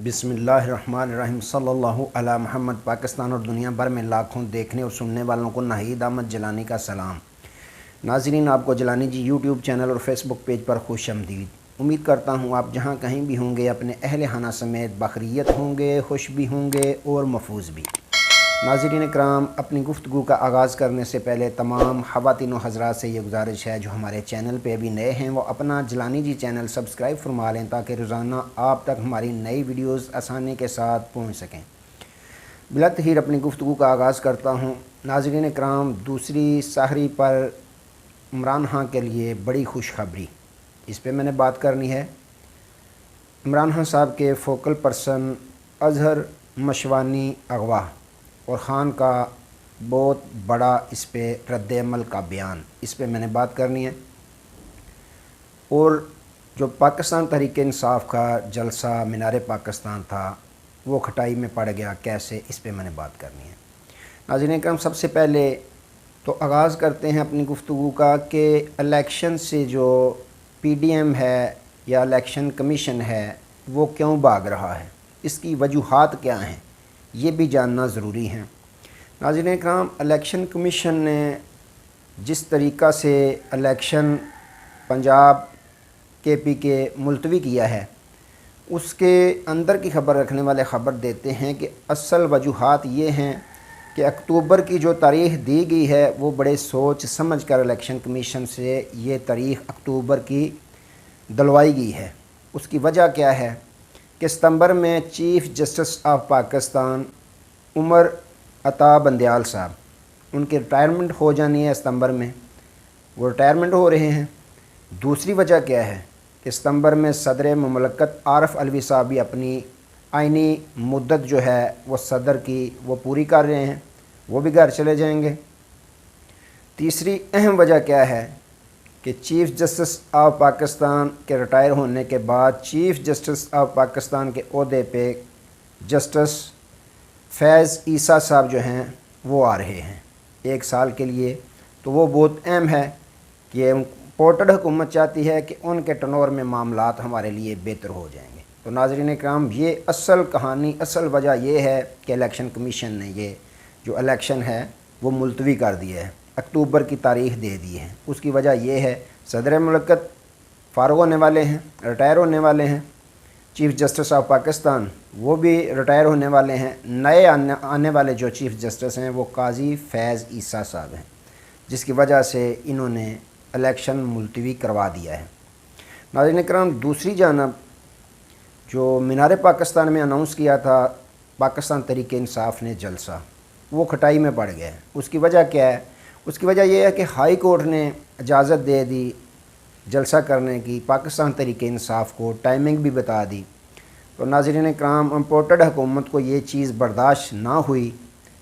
बिस्मिल्लाहिर्रहमानिर्रहीम सल्लल्लाहु अला मुहम्मद। पाकिस्तान और दुनिया भर में लाखों देखने और सुनने वालों को नाहिद अहमद जिलानी का सलाम। नाज़रीन, आपको जिलानी जी यूट्यूब चैनल और फेसबुक पेज पर खुश आमदीद। उम्मीद करता हूँ आप जहाँ कहीं भी होंगे अपने अहल खाना समेत बखरियत होंगे, खुश भी होंगे और महफूज भी। नाज़रीन कराम, अपनी गुफ्तगू का आगाज़ करने से पहले तमाम ख़वातीन व हज़रात से ये गुजारिश है जो हमारे चैनल पे अभी नए हैं वो अपना जिलानी जी चैनल सब्सक्राइब फरमा लें ताकि रोज़ाना आप तक हमारी नई वीडियोस आसानी के साथ पहुंच सकें। बिला तख़ीर अपनी गुफ्तगू का आगाज़ करता हूं। नाज़रीन कराम, दूसरी सहरी पर इमरान खान के लिए बड़ी खुशखबरी, इस पर मैंने बात करनी है। इमरान खान साहब के फ़ोकल पर्सन अज़हर मशवानी अगवा और ख़ान का बहुत बड़ा इस पे रद्द-ए-अमल का बयान, इस पे मैंने बात करनी है। और जो पाकिस्तान तहरीक इंसाफ का जलसा मीनार पाकिस्तान था वो खटाई में पड़ गया, कैसे, इस पे मैंने बात करनी है। नाज़रीन करम, सबसे पहले तो आगाज़ करते हैं अपनी गुफ्तगू का कि इलेक्शन से जो PDM है या इलेक्शन कमीशन है वो क्यों भाग रहा है, इसकी वजूहात क्या हैं, ये भी जानना ज़रूरी है। नाज़रीन कराम, इलेक्शन कमीशन ने जिस तरीक़ा से इलेक्शन पंजाब KP के मुलतवी किया है उसके अंदर की ख़बर रखने वाले ख़बर देते हैं कि असल वजूहात ये हैं कि अक्टूबर की जो तारीख़ दी गई है वो बड़े सोच समझ कर इलेक्शन कमीशन से ये तारीख़ अक्टूबर की दिलवाई गई है। उसकी वजह क्या है कि सितंबर में chief justice of Pakistan Umar Ata Bandial साहब, उनकी रिटायरमेंट हो जानी है सितंबर में, वो रिटायरमेंट हो रहे हैं। दूसरी वजह क्या है कि सितंबर में सदर मुमलकत आरिफ अलवी साहब भी अपनी आइनी मुद्दत जो है वो सदर की वो पूरी कर रहे हैं, वो भी घर चले जाएंगे। तीसरी अहम वजह क्या है कि चीफ़ जस्टिस ऑफ पाकिस्तान के रिटायर होने के बाद चीफ़ जस्टिस ऑफ पाकिस्तान के ओहदे पे जस्टिस फैज़ ईसा साहब जो हैं वो आ रहे हैं 1 साल के लिए। तो वो बहुत अहम है कि पोर्टेड हुकूमत चाहती है कि उनके टर्नओवर में मामलात हमारे लिए बेहतर हो जाएंगे। तो नाज़रीन कराम, ये असल कहानी, असल वजह ये है कि इलेक्शन कमीशन ने ये जो इलेक्शन है वो मुलतवी कर दिया है, अक्टूबर की तारीख़ दे दी है। उसकी वजह ये है सदर मुमलकत फ़ारुग होने वाले हैं, रिटायर होने वाले हैं। चीफ़ जस्टिस ऑफ पाकिस्तान वो भी रिटायर होने वाले हैं। नए आने वाले जो चीफ़ जस्टिस हैं वो काजी फैज़ ईसा साहब हैं, जिसकी वजह से इन्होंने इलेक्शन मुलतवी करवा दिया है। नाज़रीन कराम, दूसरी जानब जो मीनार पाकिस्तान में अनाउंस किया था पाकिस्तान तहरीक इंसाफ ने जलसा, वो खटाई में पड़ गया है। उसकी वजह क्या है? उसकी वजह यह है कि हाई कोर्ट ने इजाज़त दे दी जलसा करने की, पाकिस्तान तहरीक इंसाफ को टाइमिंग भी बता दी। तो नाज़रीन कराम, इम्पोर्टेड हुकूमत को ये चीज़ बर्दाश्त ना हुई।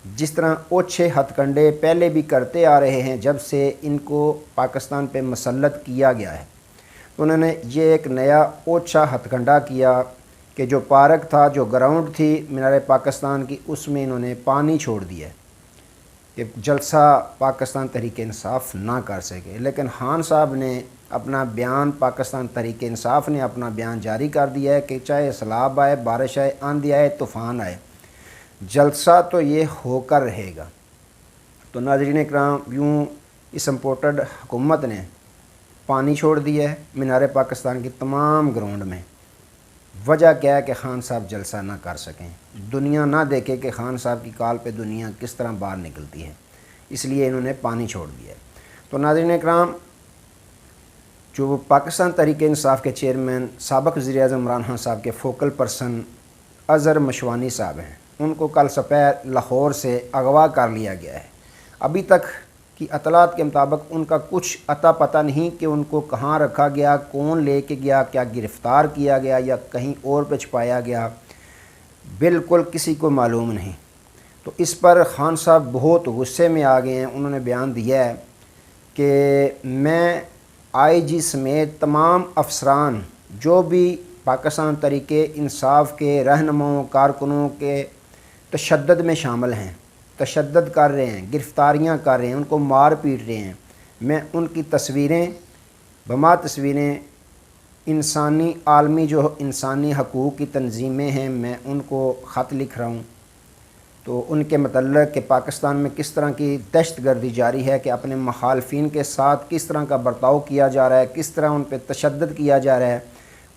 जिस तरह ओछे हथकंडे पहले भी करते आ रहे हैं जब से इनको पाकिस्तान पे मसल्लत किया गया है, तो उन्होंने ये एक नया ओछा हथकंडा किया कि जो पार्क था, जो ग्राउंड थी मीनार पाकिस्तान की, उसमें इन्होंने पानी छोड़ दिया कि जलसा पाकिस्तान तहरीक इंसाफ ना कर सके। लेकिन खान साहब ने अपना बयान, पाकिस्तान तहरीक इंसाफ ने अपना बयान जारी कर दिया है कि चाहे सैलाब आए, बारिश आए, आंधी आए, तूफ़ान आए, जलसा तो ये होकर रहेगा। तो नाज़रीन इकराम, यूँ इस इम्पोर्टेड हुकूमत ने पानी छोड़ दिया है मीनार पाकिस्तान की तमाम ग्राउंड में। वजह क्या है कि खान साहब जलसा ना कर सकें, दुनिया ना देखे कि खान साहब की कॉल पे दुनिया किस तरह बाहर निकलती है, इसलिए इन्होंने पानी छोड़ दिया है। तो नाज़रीन इकराम, जो पाकिस्तान तहरीक इंसाफ के चेयरमैन साबिक़ वज़ीर-ए-आज़म इमरान खान साहब के फ़ोकल पर्सन अज़हर मशवानी साहब हैं, उनको कल सपैर लाहौर से अगवा कर लिया गया है। अभी तक की अतलात के मुताबिक उनका कुछ अता पता नहीं कि उनको कहाँ रखा गया, कौन ले के गया, क्या गिरफ़्तार किया गया या कहीं और पे छुपाया गया, बिल्कुल किसी को मालूम नहीं। तो इस पर खान साहब बहुत गुस्से में आ गए हैं। उन्होंने बयान दिया है कि मैं IG समेत तमाम अफसरान जो भी पाकिस्तान तहरीक इंसाफ के रहनुमाओं, कारकुनों के तशद्दुद में शामिल हैं, तशद्दुद कर रहे हैं, गिरफ़्तारियाँ कर रहे हैं, उनको मार पीट रहे हैं, मैं उनकी तस्वीरें बमा तस्वीरें इंसानी आलमी जो इंसानी हकूक़ की तंजीमें हैं, मैं उनको ख़त लिख रहा हूँ। तो उनके मतलब कि पाकिस्तान में किस तरह की दहशतगर्दी जारी है, कि अपने मुखालफिन के साथ किस तरह का बर्ताव किया जा रहा है, किस तरह उन पर तशद्दुद किया जा रहा है।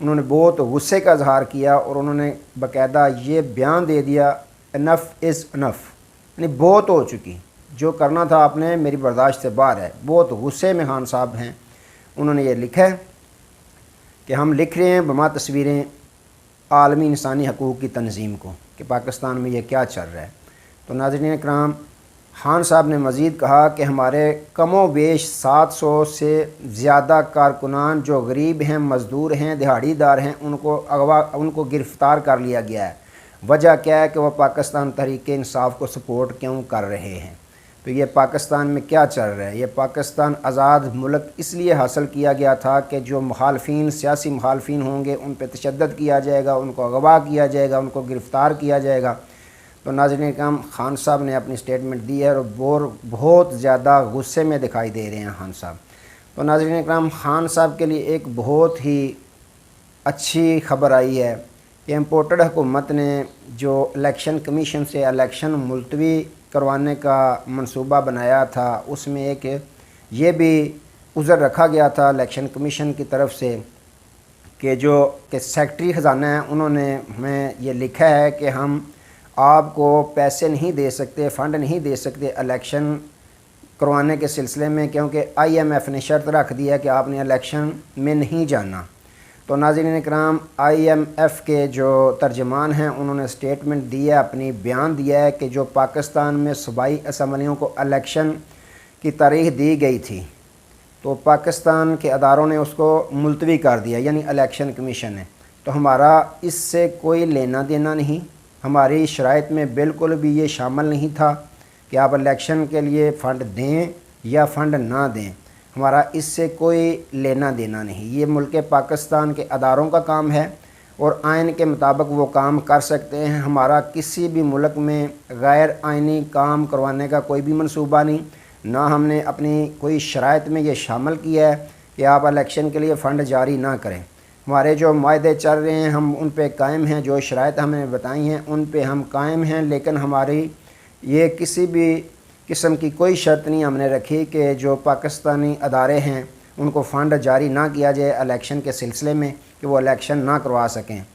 उन्होंने बहुत गुस्से का इजहार किया और उन्होंने बाकायदा ये बयान दे दिया, इनफ इज़ इनफ, यानी बहुत हो चुकी, जो करना था आपने मेरी बर्दाश्त से बाहर है। बहुत गुस्से में खान साहब हैं। उन्होंने ये लिखा है कि हम लिख रहे हैं बमा तस्वीरें आलमी इंसानी हकूक़ की तंजीम को, कि पाकिस्तान में ये क्या चल रहा है। तो नाज़रीन इकराम, खान साहब ने मज़ीद कहा कि हमारे कमो बेश 700 से ज़्यादा कारकुनान जो गरीब हैं, मज़दूर हैं, दिहाड़ीदार हैं, उनको गिरफ़्तार कर लिया गया है। वजह क्या है कि वह पाकिस्तान तहरीक इंसाफ को सपोर्ट क्यों कर रहे हैं। तो ये पाकिस्तान में क्या चल रहा है। ये पाकिस्तान आज़ाद मुल्क इसलिए हासिल किया गया था कि जो मुखालफिन, सियासी मुखालफिन होंगे उन पर तशद्दुद किया जाएगा, उनको अगवा किया जाएगा, उनको गिरफ़्तार किया जाएगा। तो नाज़रीन इकराम, खान साहब ने अपनी स्टेटमेंट दी है और बहुत ज़्यादा गुस्से में दिखाई दे रहे हैं खान साहब। तो नाज़रीन इकराम, खान साहब के लिए एक बहुत ही अच्छी खबर आई है कि इम्पोर्टेड हुकूमत ने जो इलेक्शन कमीशन से इलेक्शन मुलतवी करवाने का मंसूबा बनाया था, उसमें एक ये भी उज़र रखा गया था इलेक्शन कमीशन की तरफ से कि सेक्रेटरी ख़जाना है, उन्होंने हमें ये लिखा है कि हम आपको पैसे नहीं दे सकते, फ़ंड नहीं दे सकते इलेक्शन करवाने के सिलसिले में, क्योंकि IMF ने शर्त रख दिया है कि आपने इलेक्शन में नहीं जाना। तो नाज़रीन इकराम, IMF के जो तर्जमान हैं उन्होंने स्टेटमेंट दी है, अपनी बयान दिया है कि जो पाकिस्तान में सूबाई असम्बलियों को इलेक्शन की तारीख दी गई थी, तो पाकिस्तान के अदारों ने उसको मुलतवी कर दिया, यानी इलेक्शन कमीशन ने। तो हमारा इससे कोई लेना देना नहीं, हमारी शराइत में बिल्कुल भी ये शामिल नहीं था कि आप इलेक्शन के लिए फ़ंड दें या फ़ंड ना दें। हमारा इससे कोई लेना देना नहीं। ये मुल्क पाकिस्तान के अदारों का काम है और आइन के मुताबिक वो काम कर सकते हैं। हमारा किसी भी मुल्क में गैर आइनी काम करवाने का कोई भी मंसूबा नहीं, ना हमने अपनी कोई शराइत में ये शामिल किया है कि आप इलेक्शन के लिए फ़ंड जारी ना करें। हमारे जो मायदे चल रहे हैं हम उन पे कायम हैं, जो शराइत हमने बताई हैं उन पे हम कायम हैं, लेकिन हमारी ये किसी भी किस्म की कोई शर्त नहीं हमने रखी कि जो पाकिस्तानी अदारे हैं उनको फ़ंड जारी ना किया जाए इलेक्शन के सिलसिले में, कि वो इलेक्शन ना करवा सकें।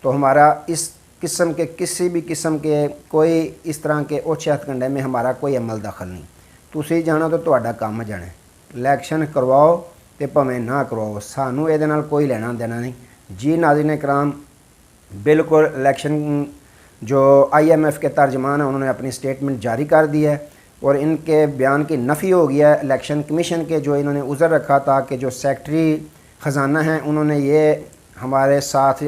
तो हमारा इस किस्म के किसी भी किस्म के कोई इस तरह के ओछे हथकंडे में हमारा कोई अमल दखल नहीं। तुसी जाना तो तुहाडा काम जाने, इलेक्शन करवाओ तो भावें ना करवाओ, सानू ये कोई लेना देना नहीं जी। नाज़रीन इकराम, बिल्कुल इलेक्शन जो IMF के तर्जमान हैं उन्होंने अपनी स्टेटमेंट जारी कर दी है और इनके बयान की नफ़ी हो गया है। इलेक्शन कमीशन के जो इन्होंने उज़र रखा था कि जो सेक्रेटरी ख़जाना हैं उन्होंने ये हमारे साथ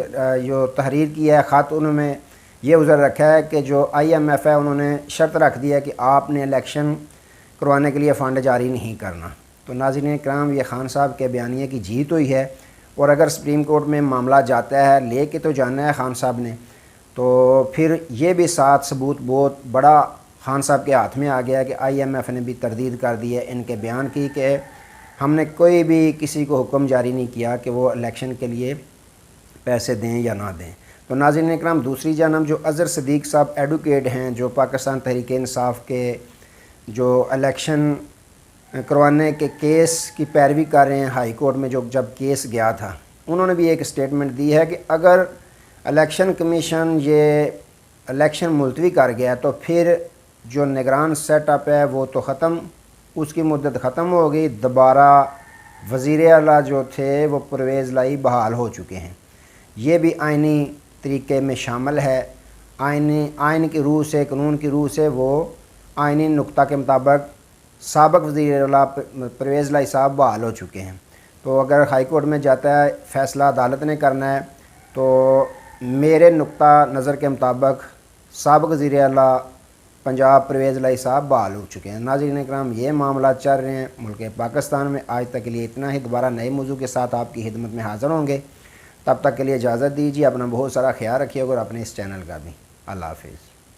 जो तहरीर किया है ख़त, उन्होंने ये उज़र रखा है कि जो IMF है उन्होंने शर्त रख दी है कि आपने इलेक्शन करवाने के लिए फ़ंड जारी नहीं करना। तो नाज़रीन इकराम, ये खान साहब के बयानिए की जीत हुई है और अगर सुप्रीम कोर्ट में मामला जाता है, ले के तो जाना है खान साहब ने, तो फिर ये भी साथ सबूत बहुत बड़ा खान साहब के हाथ में आ गया कि IMF ने भी तरदीद कर दी है इनके बयान की कि हमने कोई भी किसी को हुक्म जारी नहीं किया कि वो इलेक्शन के लिए पैसे दें या ना दें। तो नाज़रीन इकराम, दूसरी जानब जो अज़हर सिद्दीक़ साहब एडवोकेट हैं, जो पाकिस्तान तहरीक इंसाफ के जो इलेक्शन करवाने के केस की पैरवी कर रहे हैं हाई कोर्ट में, जो जब केस गया था, उन्होंने भी एक स्टेटमेंट दी है कि अगर इलेक्शन कमीशन ये इलेक्शन मुलतवी कर गया तो फिर जो निगरान सेटअप है वो तो ख़त्म, उसकी मुद्दत ख़त्म हो गई। दोबारा वज़ीर आला जो थे वो परवेज़ लाई बहाल हो चुके हैं। ये भी आइनी तरीके में शामिल है, आइन की रूह से, कानून की रूह से वो आइनी नुक्ता के मुताबिक साबिक़ वज़ीर आला परवेज़ लाई साहब बहाल हो चुके हैं। तो अगर हाई कोर्ट में जाता है, फ़ैसला अदालत ने करना है, तो मेरे नुक्ता नज़र के मुताबिक साबिक़ वज़ीर आला पंजाब परवेज़ लाई साहब बहाल हो चुके हैं। नाज़रीन इकराम, ये मामला चल रहे हैं मुल्क पाकिस्तान में। आज तक के लिए इतना ही, दोबारा नए मौजू के साथ आपकी खिदमत में हाज़िर होंगे। तब तक के लिए इजाज़त दीजिए। अपना बहुत सारा ख्याल रखिएगा और अपने इस चैनल का भी। अल्लाह हाफ़िज़।